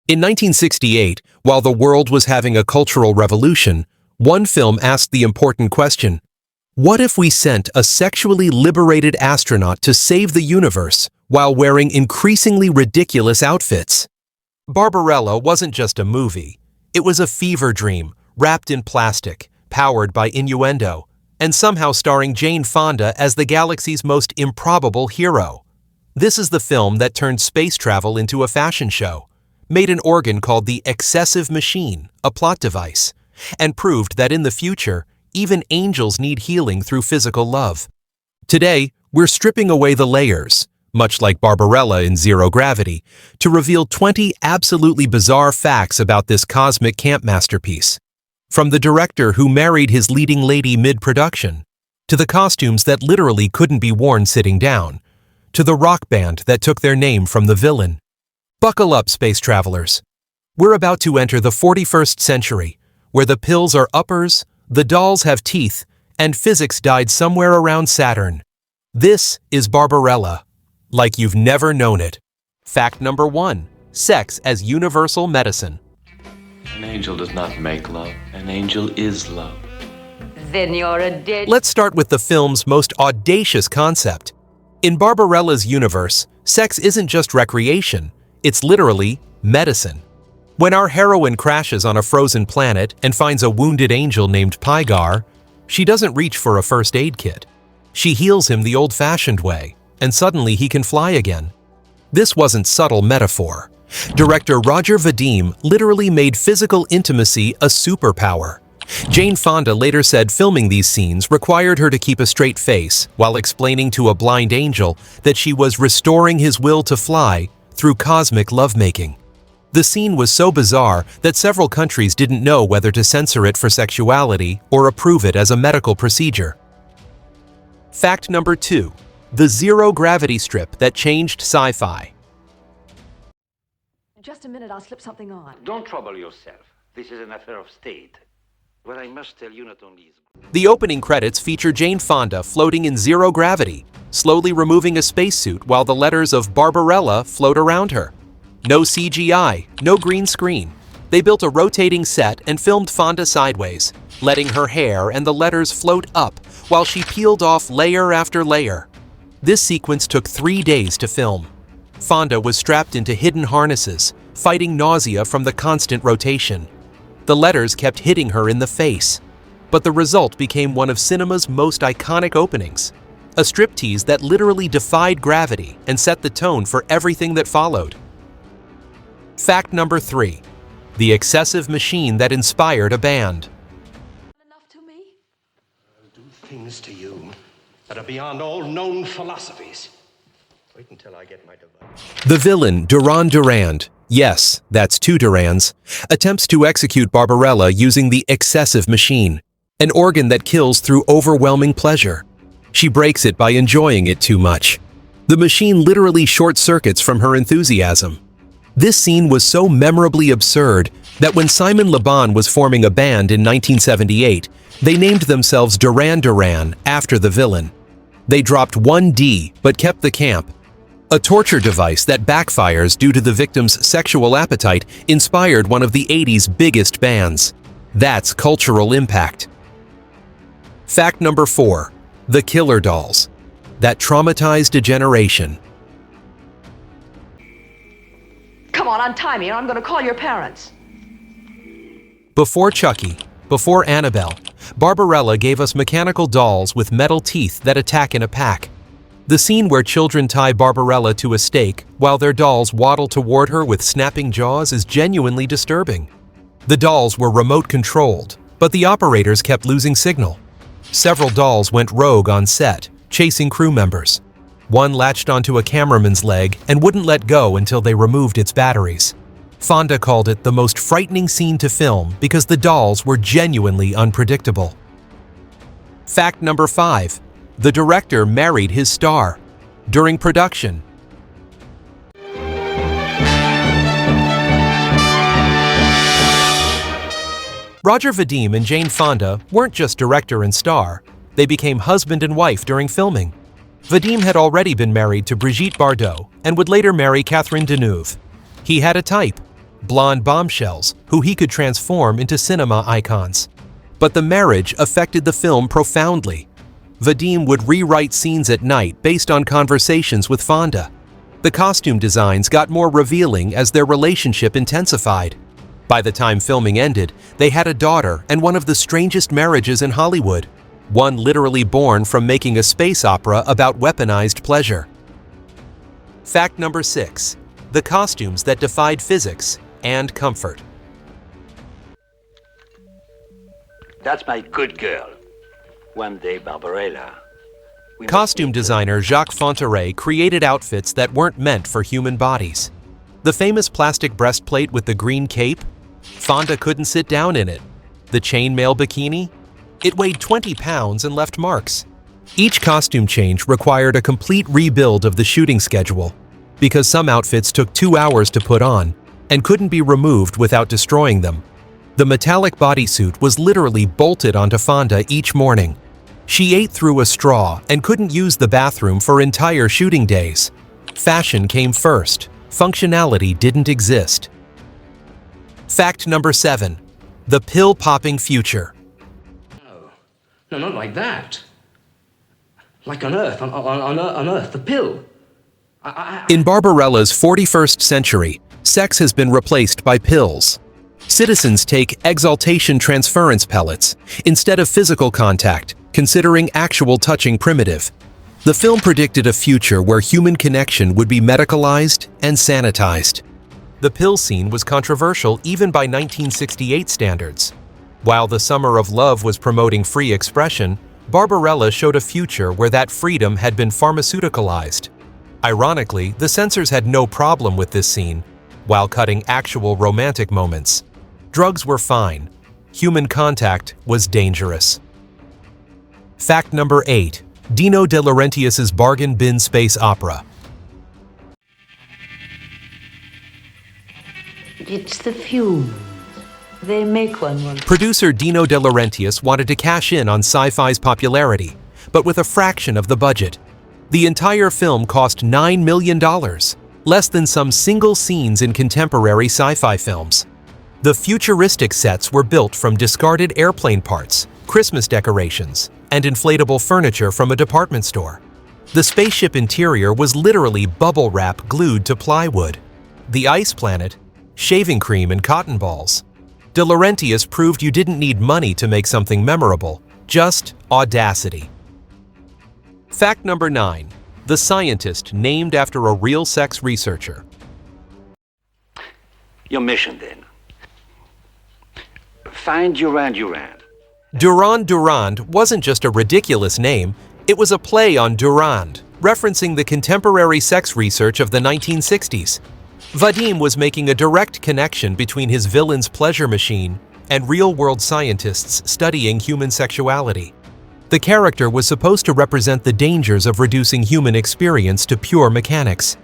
In 1968, while the world was having a cultural revolution, one film asked the important question, what if we sent a sexually liberated astronaut to save the universe while wearing increasingly ridiculous outfits? Barbarella wasn't just a movie. It was a fever dream, wrapped in plastic, powered by innuendo, and somehow starring Jane Fonda as the galaxy's most improbable hero. This is the film that turned space travel into a fashion show, made an organ called the excessive machine a plot device, and proved that in the future, even angels need healing through physical love. Today, we're stripping away the layers, much like Barbarella in Zero Gravity, to reveal 20 absolutely bizarre facts about this cosmic camp masterpiece. From the director who married his leading lady mid-production, to the costumes that literally couldn't be worn sitting down, to the rock band that took their name from the villain. Buckle up, space travelers. We're about to enter the 41st century, where the pills are uppers, the dolls have teeth, and physics died somewhere around Saturn. This is Barbarella, like you've never known it. Fact number 1. Sex as universal medicine. An angel does not make love. An angel is love. Then you're a dead... Let's start with the film's most audacious concept. In Barbarella's universe, sex isn't just recreation, it's literally medicine. When our heroine crashes on a frozen planet and finds a wounded angel named Pygar, she doesn't reach for a first aid kit. She heals him the old-fashioned way, and suddenly he can fly again. This wasn't subtle metaphor. Director Roger Vadim literally made physical intimacy a superpower. Jane Fonda later said filming these scenes required her to keep a straight face while explaining to a blind angel that she was restoring his will to fly through cosmic lovemaking. The scene was so bizarre that several countries didn't know whether to censor it for sexuality or approve it as a medical procedure. Fact number 2. The zero-gravity strip that changed sci-fi. Just a minute, I'll slip something on. Don't trouble yourself. This is an affair of state. What I must tell you not only is... The opening credits feature Jane Fonda floating in zero gravity, slowly removing a spacesuit while the letters of Barbarella float around her. No CGI, no green screen. They built a rotating set and filmed Fonda sideways, letting her hair and the letters float up while she peeled off layer after layer. This sequence took 3 days to film. Fonda was strapped into hidden harnesses, fighting nausea from the constant rotation. The letters kept hitting her in the face, but the result became one of cinema's most iconic openings, a striptease that literally defied gravity and set the tone for everything that followed. Fact number 3. The excessive machine that inspired a band. Enough to me? I'll do things to you that are beyond all known philosophies. Wait until I get my device. The villain, Duran Durand, yes, that's 2 Durans, attempts to execute Barbarella using the excessive machine, an organ that kills through overwhelming pleasure. She breaks it by enjoying it too much. The machine literally short-circuits from her enthusiasm. This scene was so memorably absurd that when Simon Le Bon was forming a band in 1978, they named themselves Duran Duran after the villain. They dropped 1 D but kept the camp. A torture device that backfires due to the victim's sexual appetite inspired one of the 80s biggest bands. That's cultural impact. Fact number 4. The killer dolls that traumatized a generation. Come on, untie me or I'm going to call your parents. Before Chucky, before Annabelle, Barbarella gave us mechanical dolls with metal teeth that attack in a pack. The scene where children tie Barbarella to a stake while their dolls waddle toward her with snapping jaws is genuinely disturbing. The dolls were remote-controlled, but the operators kept losing signal. Several dolls went rogue on set, chasing crew members. One latched onto a cameraman's leg and wouldn't let go until they removed its batteries. Fonda called it the most frightening scene to film because the dolls were genuinely unpredictable. Fact number 5. The director married his star during production. Roger Vadim and Jane Fonda weren't just director and star, they became husband and wife during filming. Vadim had already been married to Brigitte Bardot and would later marry Catherine Deneuve. He had a type, blonde bombshells who he could transform into cinema icons. But the marriage affected the film profoundly. Vadim would rewrite scenes at night based on conversations with Fonda. The costume designs got more revealing as their relationship intensified. By the time filming ended, they had a daughter and one of the strangest marriages in Hollywood, one literally born from making a space opera about weaponized pleasure. Fact number 6. The costumes that defied physics and comfort. That's my good girl. One day, Barbarella. Costume designer Jacques Fontaret created outfits that weren't meant for human bodies. The famous plastic breastplate with the green cape? Fonda couldn't sit down in it. The chainmail bikini? It weighed 20 pounds and left marks. Each costume change required a complete rebuild of the shooting schedule, because some outfits took 2 hours to put on and couldn't be removed without destroying them. The metallic bodysuit was literally bolted onto Fonda each morning. She ate through a straw and couldn't use the bathroom for entire shooting days. Fashion came first. Functionality didn't exist. Fact number 7. The pill-popping future. No, not like that. Like on Earth, on Earth, the pill. In Barbarella's 41st century, sex has been replaced by pills. Citizens take exaltation transference pellets instead of physical contact, considering actual touching primitive. The film predicted a future where human connection would be medicalized and sanitized. The pill scene was controversial even by 1968 standards. While The Summer of Love was promoting free expression, Barbarella showed a future where that freedom had been pharmaceuticalized. Ironically, the censors had no problem with this scene, while cutting actual romantic moments. Drugs were fine. Human contact was dangerous. Fact number 8. Dino De Laurentiis's bargain bin space opera. It's the fumes. They make one want. Producer Dino De Laurentiis wanted to cash in on sci-fi's popularity, but with a fraction of the budget. The entire film cost $9 million, less than some single scenes in contemporary sci-fi films. The futuristic sets were built from discarded airplane parts, Christmas decorations, and inflatable furniture from a department store. The spaceship interior was literally bubble wrap glued to plywood. The ice planet, shaving cream and cotton balls. De Laurentiis proved you didn't need money to make something memorable, just audacity. Fact number 9. The scientist named after a real sex researcher. Your mission, then. Find Durand. Durand wasn't just a ridiculous name, it was a play on Durand, referencing the contemporary sex research of the 1960s. Vadim was making a direct connection between his villain's pleasure machine and real-world scientists studying human sexuality. The character was supposed to represent the dangers of reducing human experience to pure mechanics.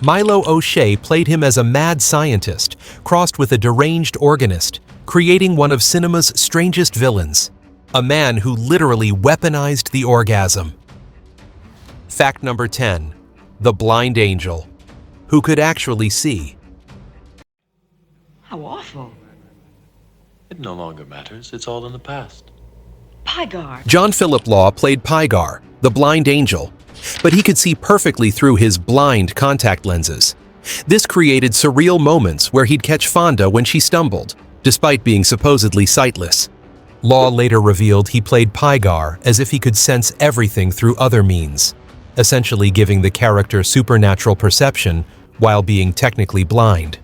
Milo O'Shea played him as a mad scientist, crossed with a deranged organist, creating one of cinema's strangest villains, a man who literally weaponized the orgasm. Fact number 10. The blind angel, who could actually see. How awful. It no longer matters. It's all in the past. Pygar. John Philip Law played Pygar, the blind angel, but he could see perfectly through his blind contact lenses. This created surreal moments where he'd catch Fonda when she stumbled, despite being supposedly sightless. Law later revealed he played Pygar as if he could sense everything through other means, essentially giving the character supernatural perception while being technically blind.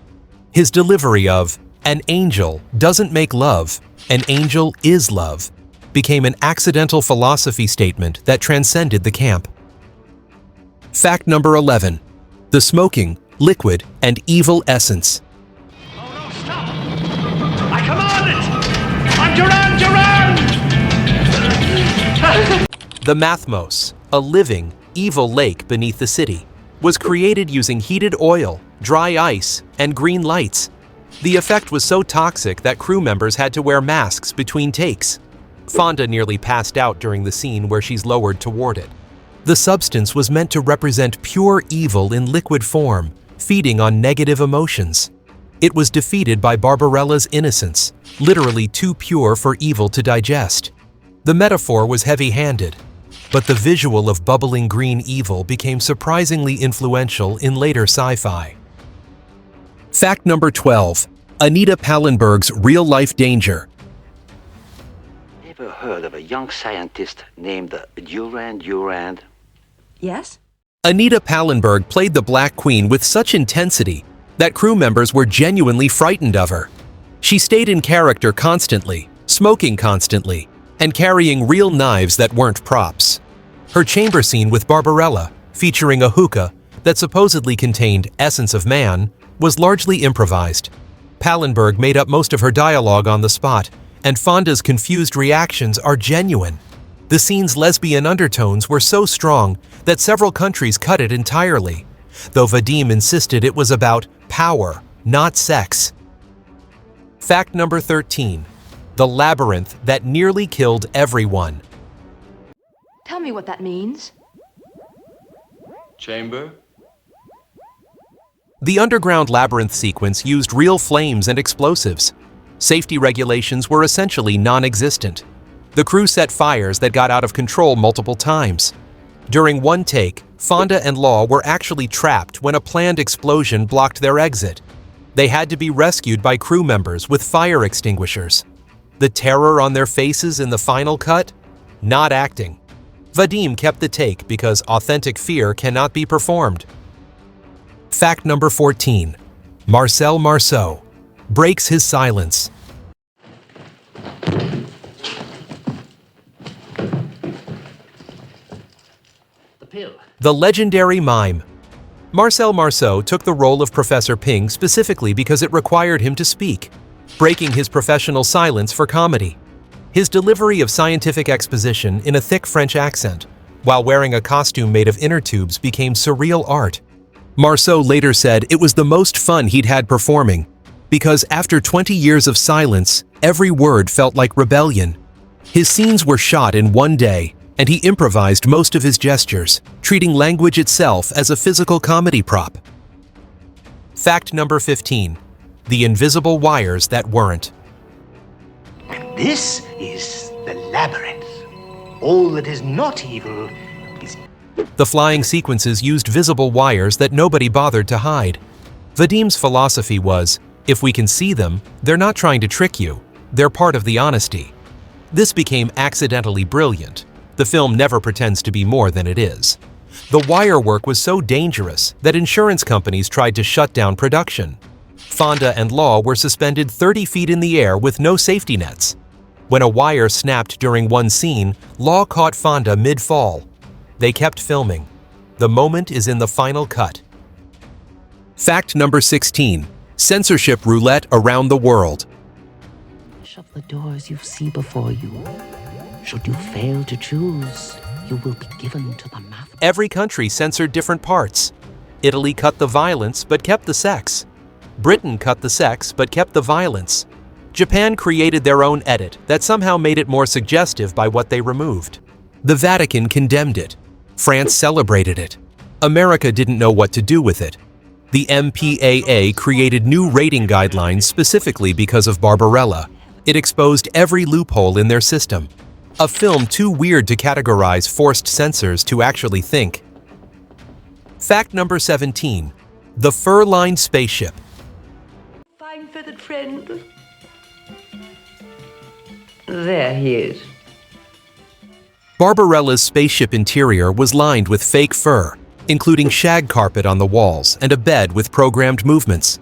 His delivery of, "An angel doesn't make love, an angel is love," became an accidental philosophy statement that transcended the camp. Fact number 11. The smoking, liquid, and evil essence. Oh, no, stop! I command it! I'm Durand! The Mathmos, a living, evil lake beneath the city, was created using heated oil, dry ice, and green lights. The effect was so toxic that crew members had to wear masks between takes. Fonda nearly passed out during the scene where she's lowered toward it. The substance was meant to represent pure evil in liquid form, feeding on negative emotions. It was defeated by Barbarella's innocence, literally too pure for evil to digest. The metaphor was heavy-handed, but the visual of bubbling green evil became surprisingly influential in later sci-fi. Fact number 12. Anita Pallenberg's real-life danger. Ever heard of a young scientist named Durand? Yes? Anita Pallenberg played the Black Queen with such intensity that crew members were genuinely frightened of her. She stayed in character constantly, smoking constantly, and carrying real knives that weren't props. Her chamber scene with Barbarella, featuring a hookah that supposedly contained essence of man, was largely improvised. Pallenberg made up most of her dialogue on the spot, and Fonda's confused reactions are genuine. The scene's lesbian undertones were so strong that several countries cut it entirely, though Vadim insisted it was about power, not sex. Fact number 13. The labyrinth that nearly killed everyone. Tell me what that means. Chamber? The underground labyrinth sequence used real flames and explosives. Safety regulations were essentially non-existent. The crew set fires that got out of control multiple times. During one take, Fonda and Law were actually trapped when a planned explosion blocked their exit. They had to be rescued by crew members with fire extinguishers. The terror on their faces in the final cut? Not acting. Vadim kept the take because authentic fear cannot be performed. Fact number 14. Marcel Marceau breaks his silence. The pill. The legendary mime. Marcel Marceau took the role of Professor Ping specifically because it required him to speak, breaking his professional silence for comedy. His delivery of scientific exposition in a thick French accent, while wearing a costume made of inner tubes, became surreal art. Marceau later said it was the most fun he'd had performing, because after 20 years of silence, every word felt like rebellion. His scenes were shot in one day, and he improvised most of his gestures, treating language itself as a physical comedy prop. Fact number 15. The invisible wires that weren't. And this is the labyrinth. All that is not evil is... The flying sequences used visible wires that nobody bothered to hide. Vadim's philosophy was, if we can see them, they're not trying to trick you, they're part of the honesty. This became accidentally brilliant. The film never pretends to be more than it is. The wire work was so dangerous that insurance companies tried to shut down production. Fonda and Law were suspended 30 feet in the air with no safety nets. When a wire snapped during one scene, Law caught Fonda mid-fall. They kept filming. The moment is in the final cut. Fact number 16. Censorship roulette around the world. Of the doors you see before you. Should you fail to choose, you will be given to the math. Every country censored different parts. Italy cut the violence but kept the sex. Britain cut the sex but kept the violence. Japan created their own edit that somehow made it more suggestive by what they removed. The Vatican condemned it. France celebrated it. America didn't know what to do with it. The MPAA created new rating guidelines specifically because of Barbarella. It exposed every loophole in their system. A film too weird to categorize forced censors to actually think. Fact number 17. The fur-lined spaceship. Fine feathered friend. There he is. Barbarella's spaceship interior was lined with fake fur, including shag carpet on the walls and a bed with programmed movements.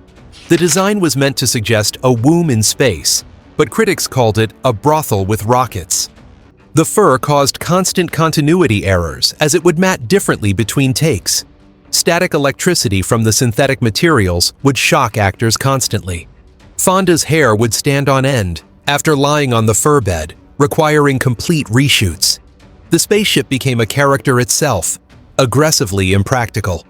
The design was meant to suggest a womb in space, but critics called it a brothel with rockets. The fur caused constant continuity errors as it would mat differently between takes. Static electricity from the synthetic materials would shock actors constantly. Fonda's hair would stand on end after lying on the fur bed, requiring complete reshoots. The spaceship became a character itself, aggressively impractical.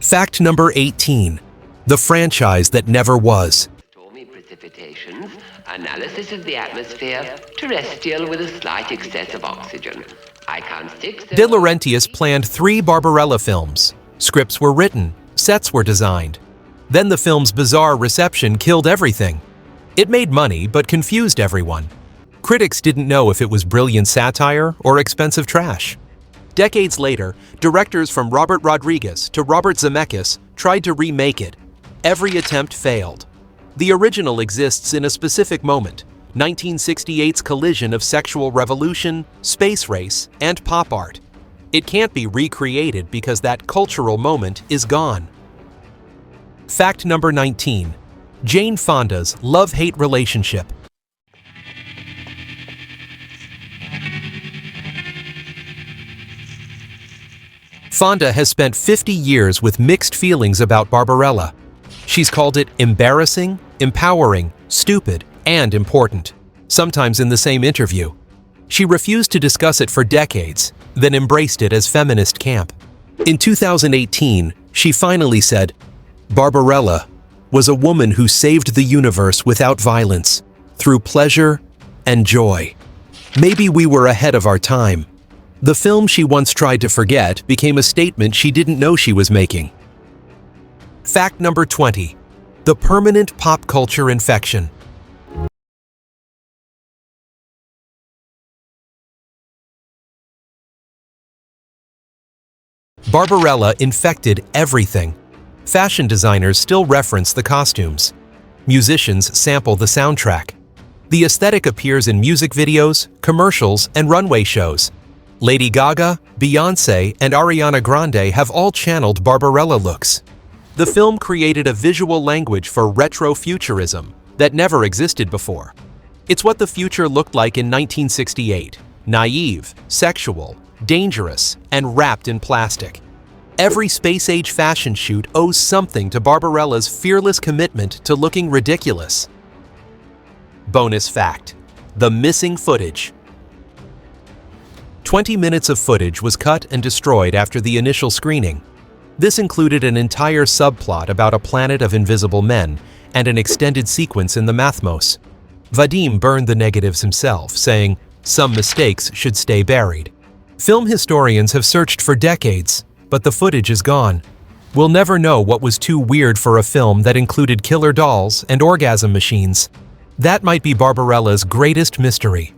Fact number 18. The franchise that never was. Stormy precipitations, analysis of the atmosphere, terrestrial with a slight excess of oxygen. I count 6. De Laurentiis planned 3 Barbarella films. Scripts were written, sets were designed. Then the film's bizarre reception killed everything. It made money but confused everyone. Critics didn't know if it was brilliant satire or expensive trash. Decades later, directors from Robert Rodriguez to Robert Zemeckis tried to remake it. Every attempt failed. The original exists in a specific moment, 1968's collision of sexual revolution, space race, and pop art. It can't be recreated because that cultural moment is gone. Fact number 19. Jane Fonda's love-hate relationship. Fonda has spent 50 years with mixed feelings about Barbarella. She's called it embarrassing, empowering, stupid, and important, sometimes in the same interview. She refused to discuss it for decades, then embraced it as feminist camp. In 2018, she finally said, "Barbarella was a woman who saved the universe without violence, through pleasure and joy. Maybe we were ahead of our time." The film she once tried to forget became a statement she didn't know she was making. Fact number 20. The permanent pop culture infection. Barbarella infected everything. Fashion designers still reference the costumes. Musicians sample the soundtrack. The aesthetic appears in music videos, commercials, and runway shows. Lady Gaga, Beyoncé, and Ariana Grande have all channeled Barbarella looks. The film created a visual language for retro-futurism that never existed before. It's what the future looked like in 1968, naive, sexual, dangerous, and wrapped in plastic. Every space-age fashion shoot owes something to Barbarella's fearless commitment to looking ridiculous. Bonus fact: the missing footage. 20 minutes of footage was cut and destroyed after the initial screening. This included an entire subplot about a planet of invisible men and an extended sequence in the Mathmos. Vadim burned the negatives himself, saying, "Some mistakes should stay buried." Film historians have searched for decades, but the footage is gone. We'll never know what was too weird for a film that included killer dolls and orgasm machines. That might be Barbarella's greatest mystery.